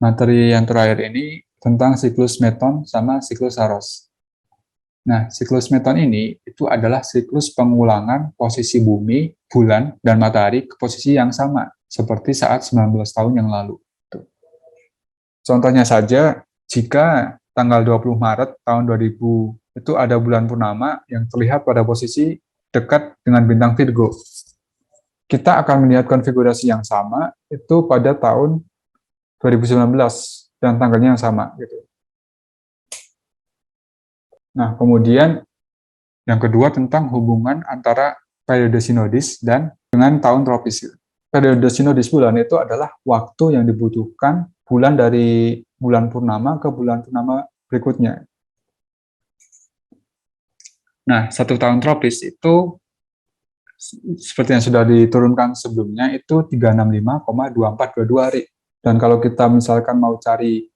materi yang terakhir ini tentang siklus Meton sama siklus Saros. Nah, siklus Meton ini itu adalah siklus pengulangan posisi bumi, bulan, dan matahari ke posisi yang sama, seperti saat 19 tahun yang lalu. Contohnya saja, jika tanggal 20 Maret tahun 2000 itu ada bulan purnama yang terlihat pada posisi dekat dengan bintang Virgo. Kita akan melihat konfigurasi yang sama itu pada tahun 2019 dan tanggalnya yang sama gitu. Nah, kemudian yang kedua tentang hubungan antara periode sinodis dan dengan tahun tropis. Periode sinodis bulan itu adalah waktu yang dibutuhkan bulan dari bulan purnama ke bulan purnama berikutnya. Nah, satu tahun tropis itu seperti yang sudah diturunkan sebelumnya itu 365,2422 hari. Dan kalau kita misalkan mau cari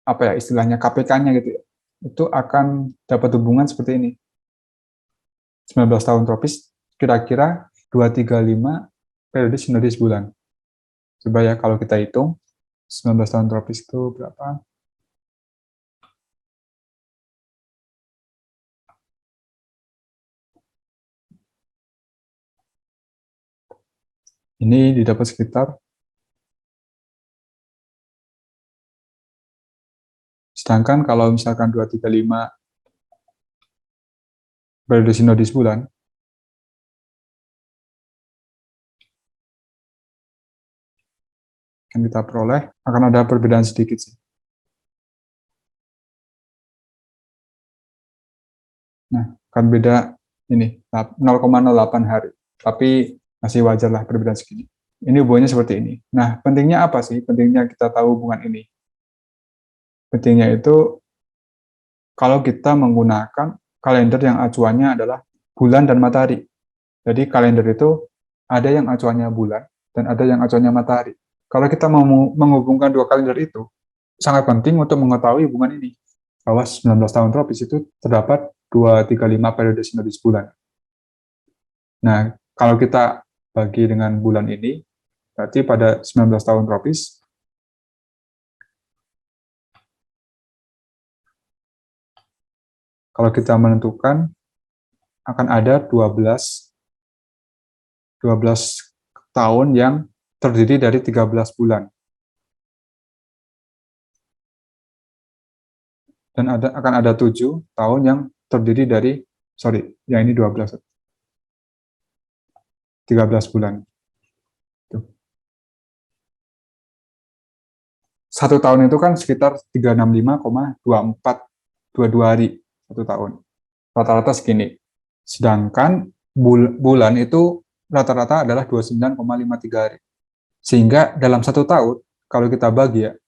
apa ya istilahnya KPK-nya gitu ya, itu akan dapat hubungan seperti ini. 19 tahun tropis kira-kira 235 periode sinodis bulan. Coba ya kalau kita hitung 19 tahun tropis itu berapa? Ini didapat sekitar, sedangkan kalau misalkan 235 periode sinodis bulan, yang kita peroleh akan ada perbedaan sedikit sih. Nah, akan beda ini 0,08 hari, tapi masih wajar lah perbedaan segini. Ini hubungannya seperti ini. Nah, pentingnya apa sih? Pentingnya kita tahu hubungan ini. Pentingnya itu kalau kita menggunakan kalender yang acuannya adalah bulan dan matahari. Jadi kalender itu ada yang acuannya bulan dan ada yang acuannya matahari. Kalau kita mau menghubungkan dua kalender itu, sangat penting untuk mengetahui hubungan ini. Bahwa 19 tahun tropis itu terdapat 235 periode sinodis bulan. Nah, kalau kita bagi dengan bulan ini, berarti pada 19 tahun tropis, kalau kita menentukan, akan ada 12 tahun yang terdiri dari 13 bulan. Dan akan ada 7 tahun yang terdiri dari, yang ini 13 bulan. Satu tahun itu kan sekitar 365,2422 hari satu tahun. Rata-rata segini. Sedangkan bulan itu rata-rata adalah 29,53 hari. Sehingga dalam satu tahun, kalau kita bagi ya,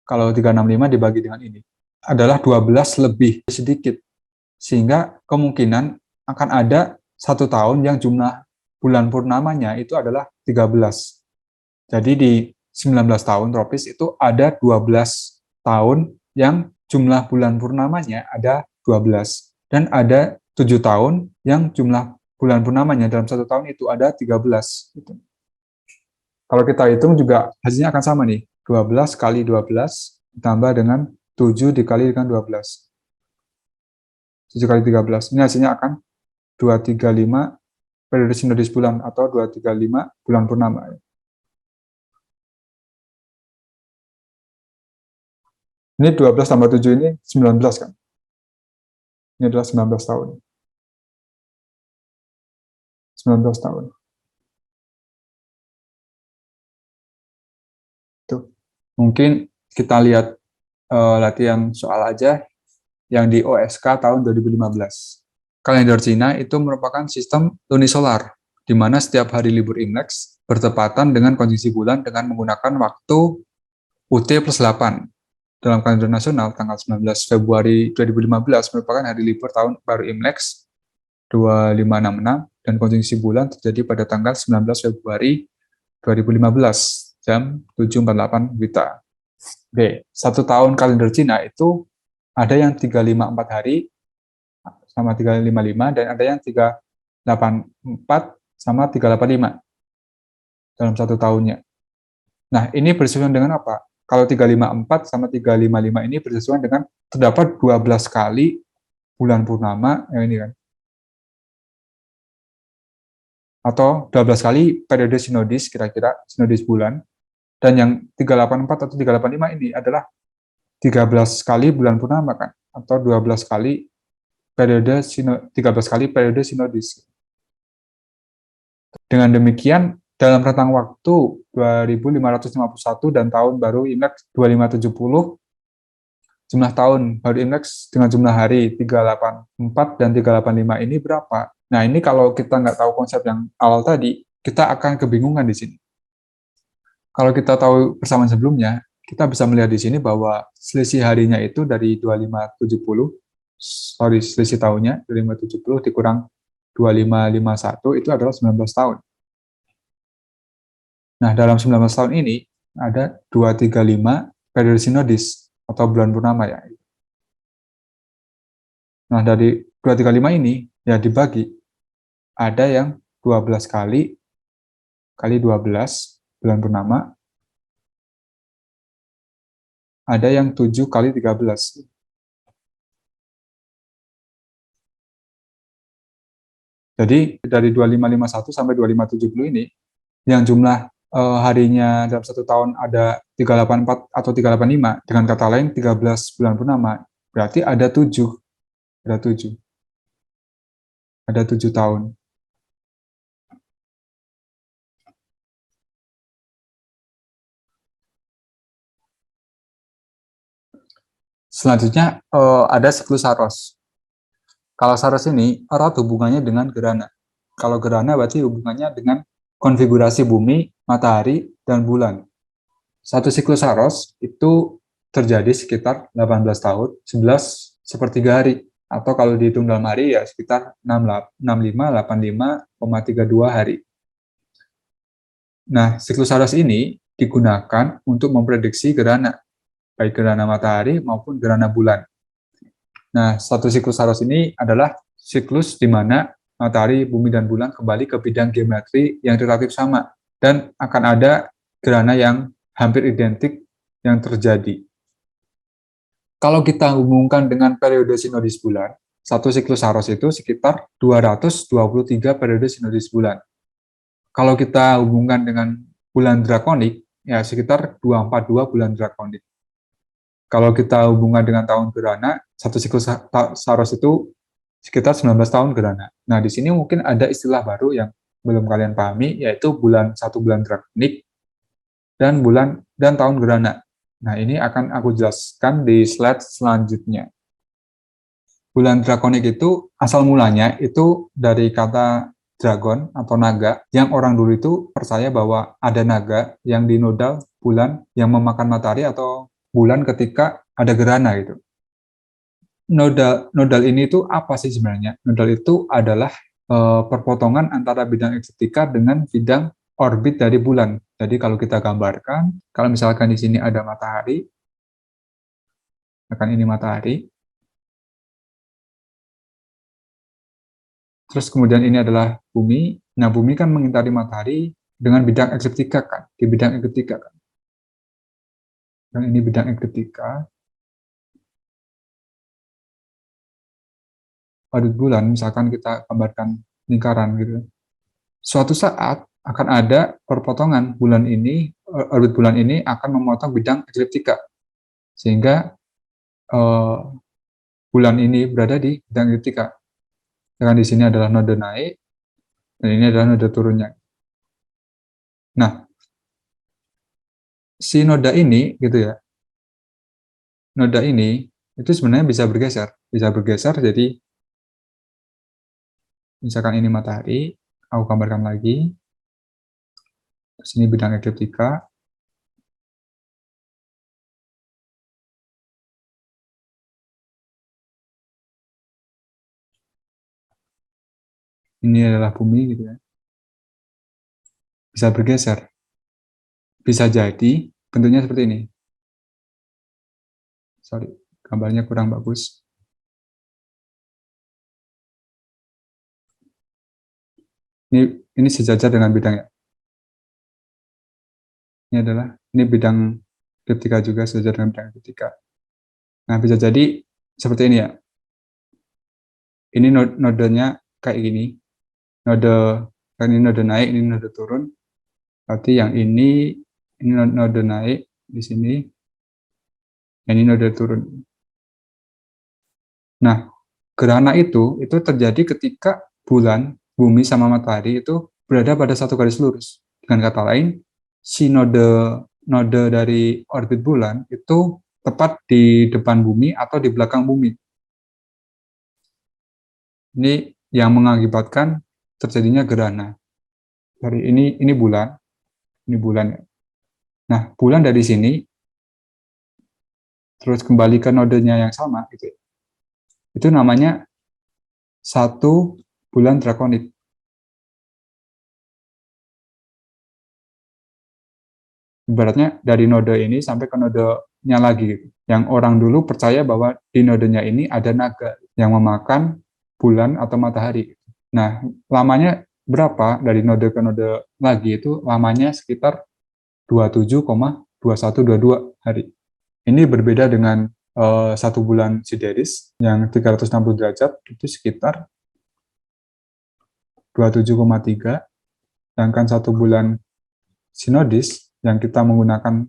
kalau 365 dibagi dengan ini, adalah 12 lebih sedikit. Sehingga kemungkinan akan ada satu tahun yang jumlah bulan purnamanya itu adalah 13. Jadi di 19 tahun tropis itu ada 12 tahun yang jumlah bulan purnamanya ada 12. Dan ada 7 tahun yang jumlah bulan purnamanya dalam satu tahun itu ada 13. Gitu. Kalau kita hitung juga hasilnya akan sama nih. 12 kali 12 ditambah dengan 7 dikali dengan 12. 7 kali 13. Ini hasilnya akan 235 periode sinodis bulan atau 235 bulan purnama. Ini 12 tambah 7 ini 19 kan? Ini adalah 19 tahun. 19 tahun. Tuh. Mungkin kita lihat latihan soal aja yang di OSK tahun 2015. Kalender Cina itu merupakan sistem lunisolar, di mana setiap hari libur Imlek bertepatan dengan konjungsi bulan dengan menggunakan waktu UT plus 8. Dalam kalender nasional, tanggal 19 Februari 2015 merupakan hari libur tahun baru Imlek 2566 dan konjungsi bulan terjadi pada tanggal 19 Februari 2015 jam 7.48 WITA. B. Satu tahun kalender Cina itu ada yang 354 hari sama 355 dan ada yang 384 sama 385 dalam satu tahunnya. Nah, ini bersifat dengan apa? Kalau 354 sama 355 ini bersesuaian dengan terdapat 12 kali bulan purnama, ya ini kan, atau 12 kali periode sinodis, kira-kira sinodis bulan. Dan yang 384 atau 385 ini adalah 13 kali bulan purnama kan, atau 12 kali 13 kali periode sinodis. Dengan demikian, dalam rentang waktu 2551 dan tahun baru Imlek 2570, jumlah tahun baru Imlek dengan jumlah hari 384 dan 385 ini berapa? Nah, ini kalau kita nggak tahu konsep yang awal tadi, kita akan kebingungan di sini. Kalau kita tahu persamaan sebelumnya, kita bisa melihat di sini bahwa selisih harinya itu dari 2570, selisih tahunnya 2570 dikurang 2551 itu adalah 19 tahun. Nah, dalam 19 tahun ini ada 235 periode sinodis atau bulan purnama ya. Nah, dari 235 ini ya dibagi, ada yang 12 kali 12 bulan purnama, ada yang 7 kali 13. Jadi dari 2551 sampai 2570 ini, yang jumlah harinya dalam satu tahun ada 384 atau 385, dengan kata lain 13 bulan purnama, berarti ada 7, ada 7, ada 7 tahun. Selanjutnya ada siklus Saros. Kalau Saros ini erat hubungannya dengan gerhana. Kalau gerhana berarti hubungannya dengan konfigurasi bumi, matahari, dan bulan. Satu siklus Saros itu terjadi sekitar 18 tahun, 11 sepertiga hari. Atau kalau dihitung dalam hari ya sekitar 6585,32 hari. Nah, siklus Saros ini digunakan untuk memprediksi gerhana, baik gerhana matahari maupun gerhana bulan. Nah, satu siklus Saros ini adalah siklus di mana matahari, bumi, dan bulan kembali ke bidang geometri yang relatif sama, dan akan ada gerhana yang hampir identik yang terjadi. Kalau kita hubungkan dengan periode sinodis bulan, satu siklus Saros itu sekitar 223 periode sinodis bulan. Kalau kita hubungkan dengan bulan drakonik, ya sekitar 242 bulan drakonik. Kalau kita hubungkan dengan tahun gerhana, satu siklus Saros itu sekitar 19 tahun gerhana. Nah, di sini mungkin ada istilah baru yang belum kalian pahami, yaitu satu bulan drakonik dan tahun gerhana. Nah, ini akan aku jelaskan di slide selanjutnya. Bulan drakonik itu asal mulanya itu dari kata dragon atau naga, yang orang dulu itu percaya bahwa ada naga yang dinodal bulan yang memakan matahari atau bulan ketika ada gerhana gitu. Nodal ini itu apa sih sebenarnya? Nodal itu adalah perpotongan antara bidang ekliptika dengan bidang orbit dari bulan. Jadi kalau kita gambarkan, kalau misalkan di sini ada matahari, akan ini matahari, terus kemudian ini adalah bumi. Nah, bumi kan mengitari matahari dengan bidang ekliptika kan, di bidang ekliptika kan. Dan ini bidang ekliptika. Pada bulan, misalkan kita gambarkan lingkaran gitu. Suatu saat akan ada perpotongan bulan ini, orbit bulan ini akan memotong bidang ekliptika, sehingga bulan ini berada di bidang ekliptika. Dan di sini adalah node naik, dan ini adalah node turunnya. Nah, si noda ini gitu ya, noda ini itu sebenarnya bisa bergeser jadi misalkan ini matahari, aku gambarkan lagi, terus ini bidang ekliptika, ini adalah bumi gitu ya, bisa bergeser, bisa jadi bentuknya seperti ini. Sorry, gambarnya kurang bagus. Ini sejajar dengan bidangnya. Ini bidang ketika juga sejajar dengan bidang ketika. Nah, bisa jadi seperti ini ya. Ini nodenya kayak gini. Kan ini node naik, ini node turun. Berarti yang ini node naik di sini, ini node turun. Nah, gerhana itu terjadi ketika bulan, bumi sama matahari itu berada pada satu garis lurus. Dengan kata lain, si node dari orbit bulan itu tepat di depan bumi atau di belakang bumi. Ini yang mengakibatkan terjadinya gerhana. Dari ini bulan ya. Nah, bulan dari sini terus kembali ke nodenya yang sama gitu. Itu namanya satu bulan drakonik. Ibaratnya dari node ini sampai ke nodenya lagi gitu. Yang orang dulu percaya bahwa di nodenya ini ada naga yang memakan bulan atau matahari. Nah, lamanya berapa dari node ke node lagi itu lamanya sekitar 27,2122 hari. Ini berbeda dengan satu bulan Sideris yang 360 derajat itu sekitar 27,3, sedangkan satu bulan Sinodis yang kita menggunakan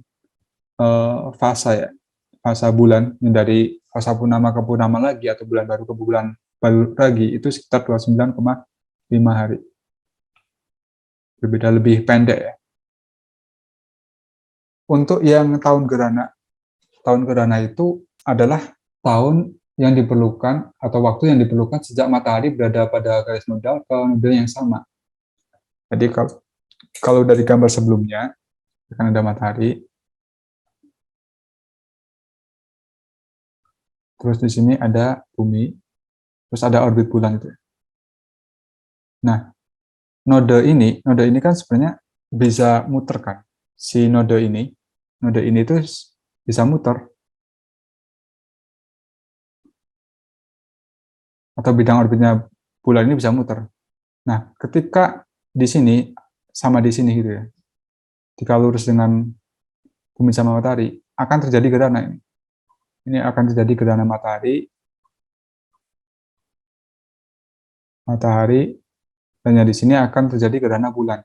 fasa ya, fasa bulan dari fasa purnama ke purnama lagi atau bulan baru ke bulan baru lagi itu sekitar 29,5 hari. Berbeda, lebih pendek ya. Untuk yang tahun gerhana itu adalah tahun yang diperlukan atau waktu yang diperlukan sejak matahari berada pada garis nodal ke node yang sama. Jadi kalau dari gambar sebelumnya akan ada matahari, terus di sini ada bumi, terus ada orbit bulan itu. Nah, node ini kan sebenarnya bisa muter kan. Si node ini itu bisa muter. Atau bidang orbitnya bulan ini bisa muter. Nah, ketika di sini sama di sini gitu ya, jika lurus dengan bumi sama matahari, akan terjadi gerhana ini. Ini akan terjadi gerhana matahari, dan di sini akan terjadi gerhana bulan.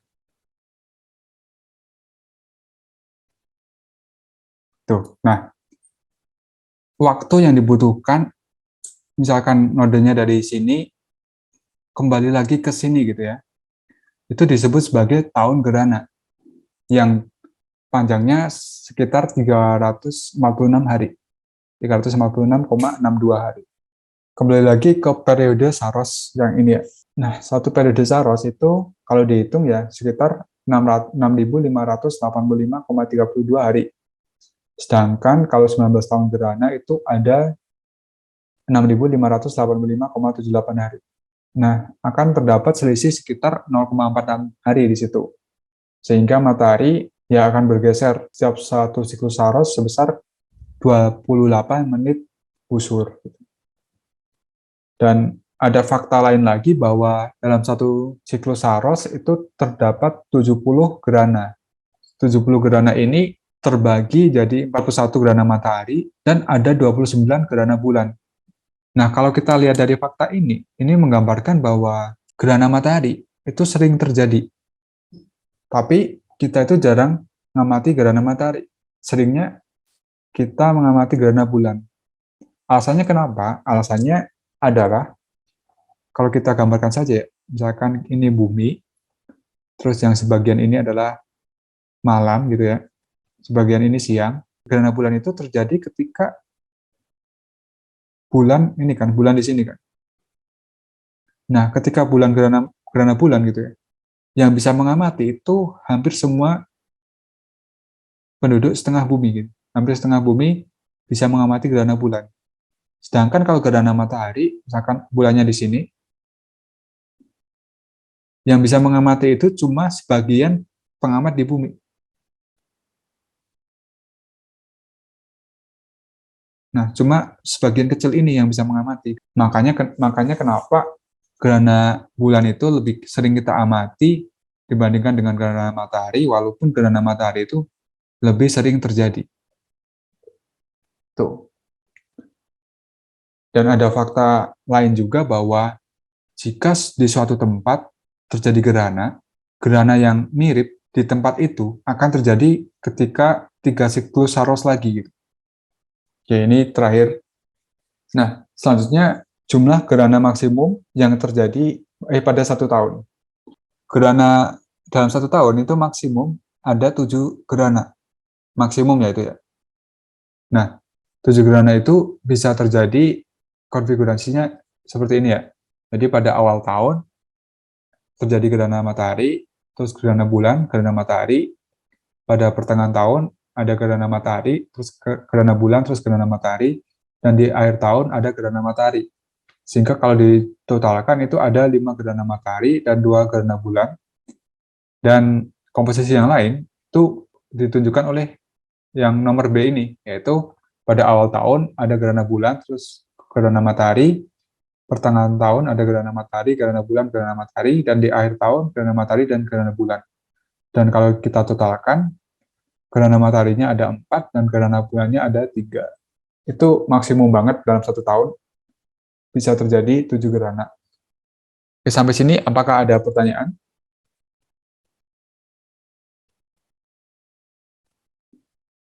Tuh. Nah, waktu yang dibutuhkan, misalkan nodenya dari sini kembali lagi ke sini gitu ya, itu disebut sebagai tahun gerhana yang panjangnya sekitar 346 hari. 356,62 hari. Kembali lagi ke periode Saros yang ini ya. Nah, satu periode Saros itu kalau dihitung ya sekitar 6.585,32 hari. Sedangkan kalau 19 tahun gerhana itu ada 6.585,78 hari. Nah, akan terdapat selisih sekitar 0,46 hari di situ. Sehingga matahari ya akan bergeser setiap satu siklus Saros sebesar 28 menit busur. Dan ada fakta lain lagi bahwa dalam satu siklus Saros itu terdapat 70 gerhana. 70 gerhana ini terbagi jadi 41 gerhana matahari dan ada 29 gerhana bulan. Nah, kalau kita lihat dari fakta ini menggambarkan bahwa gerhana matahari itu sering terjadi. Tapi kita itu jarang mengamati gerhana matahari. Seringnya kita mengamati gerhana bulan. Alasannya kenapa? Alasannya adalah kalau kita gambarkan saja, misalkan ini bumi, terus yang sebagian ini adalah malam gitu ya, sebagian ini siang. Gerhana bulan itu terjadi ketika bulan ini kan, bulan di sini kan. Nah, ketika gerhana bulan gitu ya, yang bisa mengamati itu hampir semua penduduk setengah bumi gitu. Hampir setengah bumi bisa mengamati gerhana bulan. Sedangkan kalau gerhana matahari, misalkan bulannya di sini, yang bisa mengamati itu cuma sebagian pengamat di bumi. Nah, cuma sebagian kecil ini yang bisa mengamati. Makanya kenapa gerhana bulan itu lebih sering kita amati dibandingkan dengan gerhana matahari, walaupun gerhana matahari itu lebih sering terjadi. Tuh. Dan ada fakta lain juga bahwa jika di suatu tempat terjadi gerhana yang mirip di tempat itu akan terjadi ketika 3 siklus Saros lagi gitu. Oke, ini terakhir. Nah, selanjutnya jumlah gerhana maksimum yang terjadi pada 1 tahun. Gerhana dalam 1 tahun itu maksimum ada 7 gerhana. Maksimum ya itu ya. Nah, 7 gerhana itu bisa terjadi konfigurasinya seperti ini ya. Jadi pada awal tahun terjadi gerhana matahari, terus gerhana bulan, gerhana matahari. Pada pertengahan tahun ada gerhana matahari, terus gerhana bulan, terus gerhana matahari, dan di akhir tahun ada gerhana matahari. Sehingga kalau ditotalkan itu ada 5 gerhana matahari dan 2 gerhana bulan. Dan komposisi yang lain itu ditunjukkan oleh yang nomor B ini, yaitu pada awal tahun ada gerhana bulan, terus gerhana matahari, pertengahan tahun ada gerhana matahari, gerhana bulan, gerhana matahari, dan di akhir tahun gerhana matahari dan gerhana bulan. Dan kalau kita totalkan, gerhana mataharinya ada 4 dan gerhana bulannya ada 3. Itu maksimum banget dalam 1 tahun bisa terjadi 7 gerhana. Oke, sampai sini apakah ada pertanyaan?